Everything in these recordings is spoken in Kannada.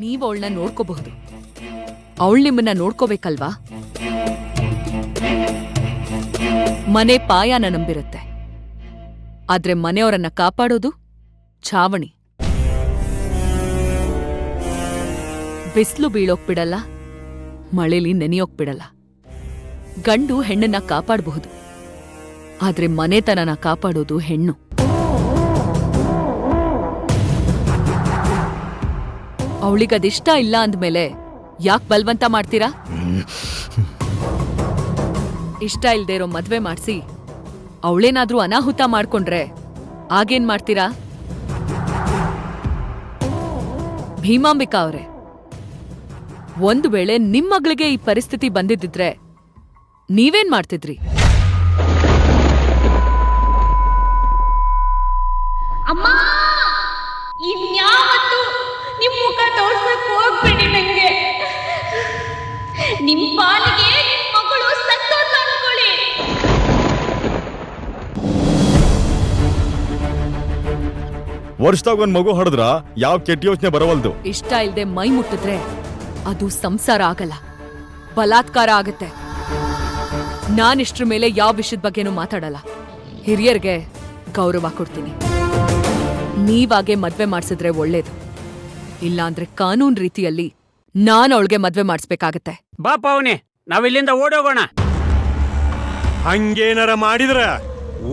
ನೀವ್ ಅವಳನ್ನ ನೋಡ್ಕೋಬಹುದು, ಅವಳು ನಿಮ್ಮನ್ನ ನೋಡ್ಕೋಬೇಕಲ್ವಾ? ಮನೆ ಪಾಯನ ನಂಬಿರುತ್ತೆ, ಆದ್ರೆ ಮನೆಯವರನ್ನ ಕಾಪಾಡೋದು ಛಾವಣಿ. ಬಿಸ್ಲು ಬೀಳೋಕ್ ಬಿಡಲ್ಲ, ಮಳೆಲಿ ನೆನೆಯೋಕ್ ಬಿಡಲ್ಲ. ಗಂಡು ಹೆಣ್ಣನ್ನ ಕಾಪಾಡಬಹುದು, ಆದ್ರೆ ಮನೆತನನ ಕಾಪಾಡೋದು ಹೆಣ್ಣು. ಅವಳಿಗದಿಷ್ಟ ಇಲ್ಲ ಅಂದ್ಮೇಲೆ ಯಾಕ್ ಬಲ್ವಂತ ಮಾಡ್ತೀರಾ? ಇಷ್ಟ ಇಲ್ದೇ ಇರೋ ಮದ್ವೆ ಮಾಡ್ಸಿ ಅವಳೇನಾದ್ರೂ ಅನಾಹುತ ಮಾಡ್ಕೊಂಡ್ರೆ ಆಗೇನ್ ಮಾಡ್ತೀರಾ? ಭೀಮಾಂಬಿಕಾ ಅವ್ರೆ, ಒಂದು ವೇಳೆ ನಿಮ್ ಮಗಳಿಗೆ ಈ ಪರಿಸ್ಥಿತಿ ಬಂದಿದ್ದಿದ್ರೆ ನೀವೇನ್ ಮಾಡ್ತಿದ್ರಿ? ಅಮ್ಮ, ಇನ್ಯಾವತ್ತು ನಿಮ್ ಮುಖ ತೋರ್ಸಕ್ ಹೋಗ್ಬೇಡಿ ನಂಗೆ. ನಿಮ್ ಪಾಲಿಗೆ ನಿಮ್ ಮಗಳು ಸತ್ತೋತ ಅನ್ಕೊಳ್ಳಿ. ವರ್ಷದಾಗ ಒಂದ್ ಮಗು ಹೊಡೆದ್ರ ಯಾವ ಕೆಟ್ಟ ಯೋಚನೆ ಬರವಲ್ದು. ಇಷ್ಟ ಇಲ್ದೆ ಮೈ ಮುಟ್ಟಿದ್ರೆ ಅದು ಸಂಸಾರ ಆಗಲ್ಲ, ಬಲಾತ್ಕಾರ ಆಗತ್ತೆ. ನಾನಿಷ್ಟ್ರ ಮೇಲೆ ಯಾವ ವಿಷಯದ ಬಗ್ಗೆನೂ ಮಾತಾಡಲ್ಲ. ಹಿರಿಯರ್ಗೆ ಗೌರವ ಕೊಡ್ತೀನಿ. ನೀವಾಗೆ ಮದ್ವೆ ಮಾಡ್ಸಿದ್ರೆ ಒಳ್ಳೇದು, ಇಲ್ಲಾಂದ್ರೆ ಕಾನೂನ್ ರೀತಿಯಲ್ಲಿ ನಾನ್ ಅವಳಿಗೆ ಮದ್ವೆ ಮಾಡಿಸ್ಬೇಕಾಗತ್ತೆ. ಬಾಪ ಅವನೇ, ನಾವಿಲ್ಲಿಂದ ಓಡೋಗೋಣ. ಹಂಗೇನಾರ ಮಾಡಿದ್ರ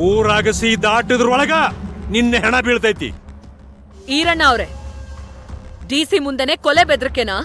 ಊರಾಗಸಿ ದಾಟದ್ರೊಳಗ ನಿನ್ನೆ ಹೆಣ ಬೀಳ್ತೈತಿ. ಈರಣ್ಣ ಅವ್ರೆ, ಡಿಸಿ ಮುಂದೆನೆ ಕೊಲೆ ಬೆದರಿಕೆನಾ?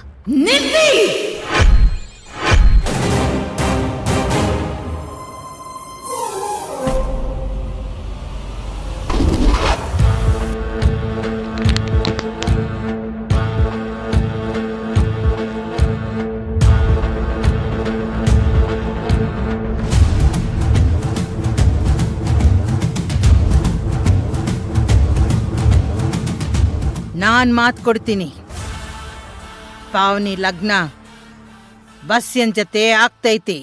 ನಾನ್ ಮಾತು ಕೊಡ್ತೀನಿ, ಪಾವನಿ ಲಗ್ನ ಬಸ್ಯನ್ ಜೊತೆ ಆಗ್ತೈತಿ.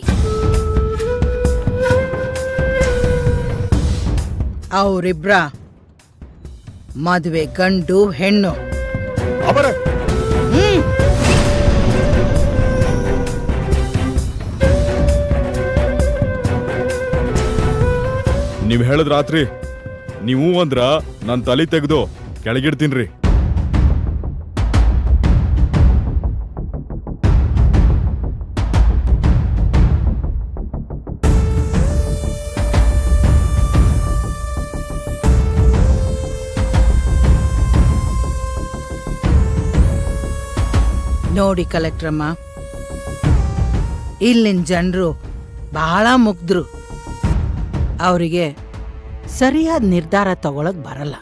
ಅವರಿಬ್ರ ಮದುವೆ ಗಂಡು ಹೆಣ್ಣು. ಅವರ ನೀವ್ ಹೇಳದ್ ರಾತ್ರಿ ನೀವು ಅಂದ್ರ ನನ್ ತಲೆ ತೆಗ್ದು ಕೆಳಗಿಡ್ತೀನ್ರಿ. ನೋಡಿ ಕಲೆಕ್ಟ್ರಮ್ಮ, ಇಲ್ಲಿನ ಜನರು ಬಹಳ ಮುಗ್ಧರು. ಅವರಿಗೆ ಸರಿಯಾದ ನಿರ್ಧಾರ ತಗೊಳಕ್ ಬರಲ್ಲ,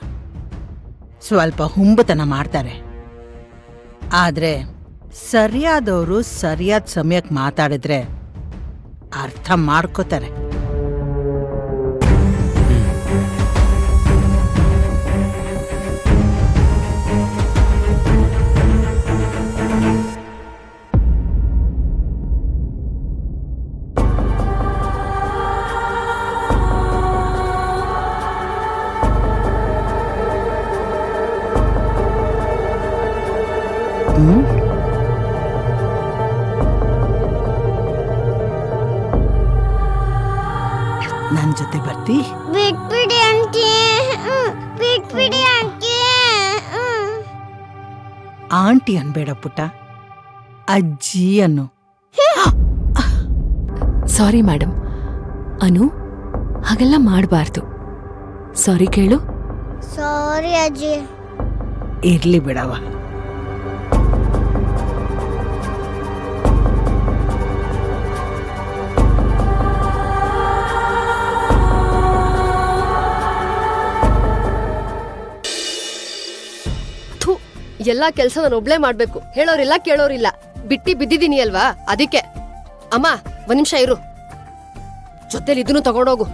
ಸ್ವಲ್ಪ ಹುಂಬತನ ಮಾಡ್ತಾರೆ. ಆದ್ರೆ ಸರಿಯಾದವರು ಸರಿಯಾದ ಸಮಯಕ್ಕೆ ಮಾತಾಡಿದ್ರೆ ಅರ್ಥ ಮಾಡ್ಕೋತಾರೆ. ನನ್ ಜೊತೆ ಬರ್ತಿ? ಬಿಟ್ಬಿಡಿ ಆಂಟಿ, ಬಿಟ್ಬಿಡಿ ಆಂಟಿ. ಆಂಟಿ ಅನ್ಬೇಡ ಪುಟ್ಟ, ಅಜ್ಜಿ ಅನ್ನು. ಸಾರಿ ಮೇಡಮ್, ಅನು ಹಾಗೆಲ್ಲ ಮಾಡಬಾರ್ದು. ಸಾರಿ ಕೇಳು. ಸಾರಿ ಅಜ್ಜಿ. ಇರ್ಲಿ ಬಿಡವ. ಎಲ್ಲಾ ಕೆಲ್ಸ ನಾನು ಒಬ್ಳೇ ಮಾಡ್ಬೇಕು. ಹೇಳೋರಿಲ್ಲ ಕೇಳೋರಿಲ್ಲ, ಬಿಟ್ಟಿ ಬಿದ್ದಿದೀನಿ ಅಲ್ವಾ ಅದಕ್ಕೆ. ಅಮ್ಮ ಒಂದ್ ನಿಮಿಷ ಇರು, ಜೊತೆಲಿ ಇದನ್ನು ತಗೊಂಡೋಗು.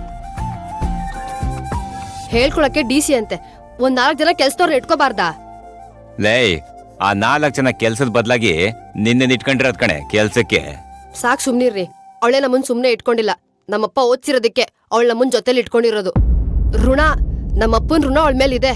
ಹೇಳ್ಕೊಳಕ್ಕೆ ಡಿಸಿ ಅಂತೆ, ಒಂದ್ 4 ಜನ ಕೆಲ್ಸದವ್ರನ್ನ ಇಟ್ಕೋಬಾರ್ದಾ? ಲೇ, ಆ 4 ಜನ ಕೆಲ್ಸದ ಬದಲಾಗಿ ನಿನ್ನೆ ಇಟ್ಕೊಂಡಿರೋದ್ ಕಣೆ ಕೆಲ್ಸಕ್ಕೆ. ಸಾಕ್ ಸುಮ್ನಿರ್ರಿ. ಅವಳೆ ನಮ್ಮನ್ ಸುಮ್ನೆ ಇಟ್ಕೊಂಡಿಲ್ಲ, ನಮ್ಮಪ್ಪ ಓದ್ಸಿರೋದಕ್ಕೆ ಅವಳ ನಮ್ಮನ್ ಜೊತೆಲಿ ಇಟ್ಕೊಂಡಿರೋದು. ಋಣ, ನಮ್ಮಪ್ಪನ್ ಋಣ ಅವಳ ಮೇಲಿದೆ.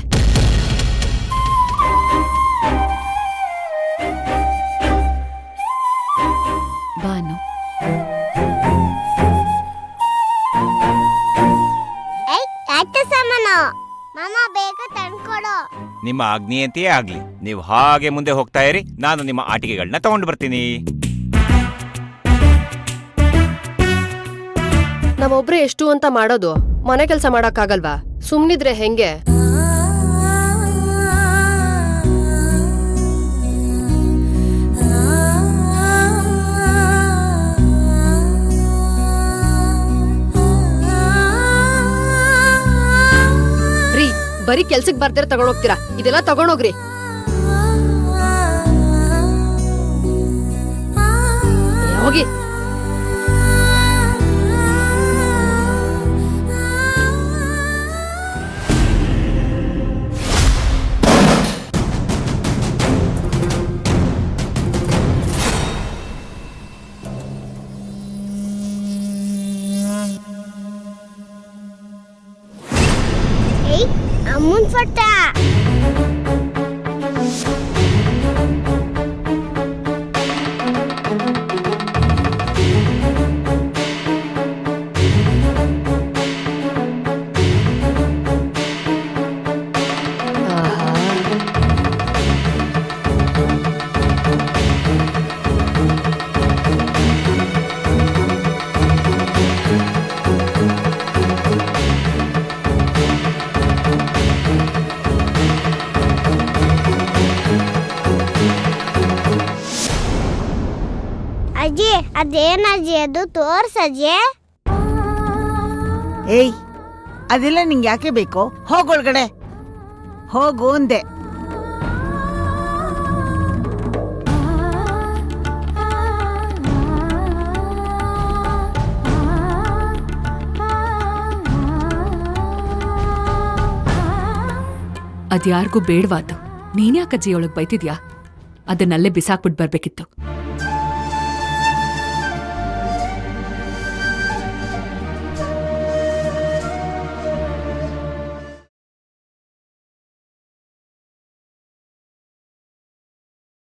ನಿಮ್ಮ ಆಜ್ಞೆಯಂತೆಯೇ ಆಗ್ಲಿ. ನೀವು ಹಾಗೆ ಮುಂದೆ ಹೋಗ್ತಾ ಇರಿ, ನಾನು ನಿಮ್ಮ ಆಟಿಕೆಗಳನ್ನ ತಗೊಂಡು ಬರ್ತೀನಿ. ನಾವೊಬ್ರೆ ಎಷ್ಟು ಅಂತ ಮಾಡೋದು? ಮನೆ ಕೆಲಸ ಮಾಡಕ್ಕಾಗಲ್ವಾ? ಸುಮ್ನಿದ್ರೆ ಹೆಂಗೆ? ರೀ, ಬರೀ ಕೆಲ್ಸಕ್ ಬರ್ದಿರ ತಗೊಂಡೋಗ್ತೀರಾ? ಇದೆಲ್ಲ ತಗೊಂಡೋಗ್ರಿ. ಹೋಗಿ. ಏಯ್ ಅಮ್ಮನ್ ಫೋಟ. ಅಜ್ಜಿ ಅದೇನಜ್ಜಿ ಅದು ತೋರ್ಸಜ್ಜಿ. ಏಯ್ ಅದೆಲ್ಲ ನಿಂಗೆ ಯಾಕೆ ಬೇಕು? ಹೋಗೊಳಗಡೆ ಹೋಗು ಅಂದೆ. ಅದ್ಯಾರಿಗೂ ಬೇಡವಾದ್ದು. ನೀನ್ಯಾಕಜ್ಜಿ ಒಳಗ್ ಬೈತಿದ್ಯಾ? ಅದನ್ನಲ್ಲೇ ಬಿಸಾಕ್ಬಿಟ್ ಬರ್ಬೇಕಿತ್ತು.